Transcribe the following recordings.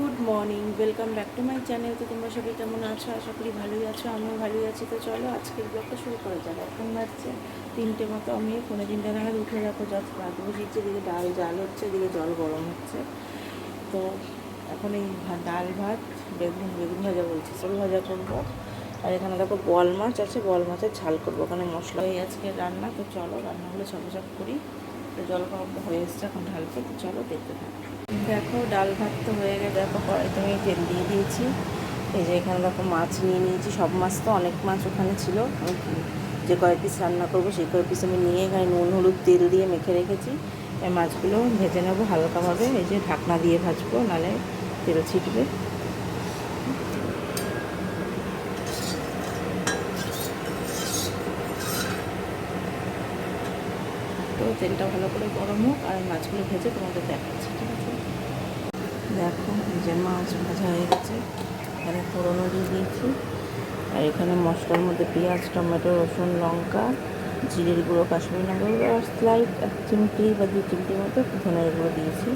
Good morning, welcome back to my channel. তো তোমরা সবাই কেমন আছো? আশা করি ভালোই আছো, আমিও ভালোই আছি। তো চলো আজকের ব্লগটা শুরু করা যাক। এখন বাজছে 3টে মতো, আমি 3:45 নাগাদ উঠে দেখো যত ভাত বসিয়েছে, এদিকে ডাল জাল হচ্ছে, এদিকে জল গরম হচ্ছে। তো এখন এই ডাল ভাত, বেগুন ভাজা বলছি, সরু ভাজা করবো। আর এখানে দেখো বোয়াল মাছ আছে, বোয়াল মাছের ঝাল করবো। ওখানে মশলা এই আজকে রান্না। তো চলো রান্নাগুলো ঝপঝপ করি। তো জল গরম হয়ে এসছে, এখন ঢালতে। তো চলো দেখতে থাকো। দেখো ডাল ভাত তো হয়ে গেছে। দেখো কড়াইতে আমি তেল দিয়ে দিয়েছি। এই যে এখানে দেখো মাছ নিয়ে নিয়েছি, সব মাছ তো অনেক মাছ ওখানে ছিল। আমি যে কয় পিস রান্না করবো সেই কয় পিস আমি নিয়ে এখানে নুন হলুদ তেল দিয়ে মেখে রেখেছি। এই মাছগুলো ভেজে নেবো হালকাভাবে, এই যে ঢাকনা দিয়ে ভাজবো, নাহলে তেল ছিটবে। তো তেলটা ভালো করে গরম হোক, আর মাছগুলো ভেজে তোমাদের দেখাচ্ছি, ঠিক আছে? দেখো এই যে মাছ ভাজা হয়ে গেছে, এখানে ফোড়নও দিয়ে দিয়েছি। আর এখানে মশলার মধ্যে পেঁয়াজ টমেটো রসুন লঙ্কা জিরের গুঁড়ো কাশ্মীরি লঙ্কা গুঁড়ো আর স্লাইড 1 চিমটি বা 2 চিমটির মতো ধনের গুঁড়ো দিয়েছি।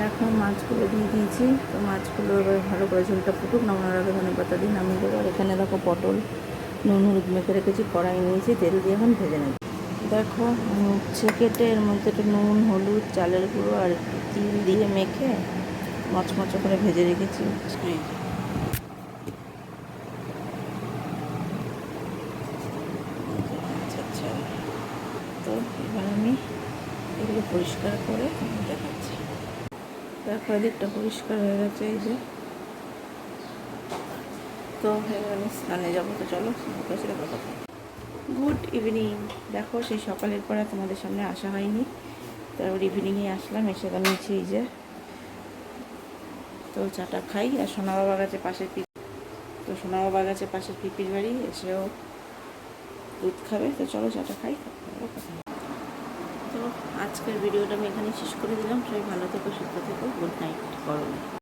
দেখো মাছগুলো দিয়ে দিয়েছি। তো মাছগুলো এবার ভালো করে ঝোলটা ফুটুক, নামানোর আগে ধনে পাতা দিয়ে নামিয়ে দেবো। আর এখানে দেখো পটল নুন হলুদ মেখে রেখেছি, কড়াই নিয়েছি, তেল দিয়ে এখন ভেজে নেব। দেখো উচ্ছে কেটে এর মধ্যে একটু নুন হলুদ চালের গুঁড়ো আর একটু তিল দিয়ে মেখে মচমচে করে ভেজে রেখেছি। আচ্ছা আচ্ছা, তো এবার আমি এগুলো পরিষ্কার করে দেখাচ্ছি। দেখো এদিকটা পরিষ্কার হয়ে গেছে, এই যে। তো এবার আমি স্নানে যাবো। তো চলো স্নানে কথা। Good evening. দেখো সেই সকালের পরে তোমাদের সামনে আসা হয়নি, তারপর ইভিনিংয়ে আসলাম, এসে নিয়েছি এই যে। তো চাটা খাই। আর সোনা বাবা গেছে পাশের তো সোনা বাবা গেছে পাশের পিপির বাড়ি, এসেও দুধ খাবে। তো চলো চাটা খাই। তো আজকের ভিডিওটা আমি এখানে শেষ করে দিলাম। সবাই ভালো থেকো সুস্থ থেকো, গুড নাইট। গরমে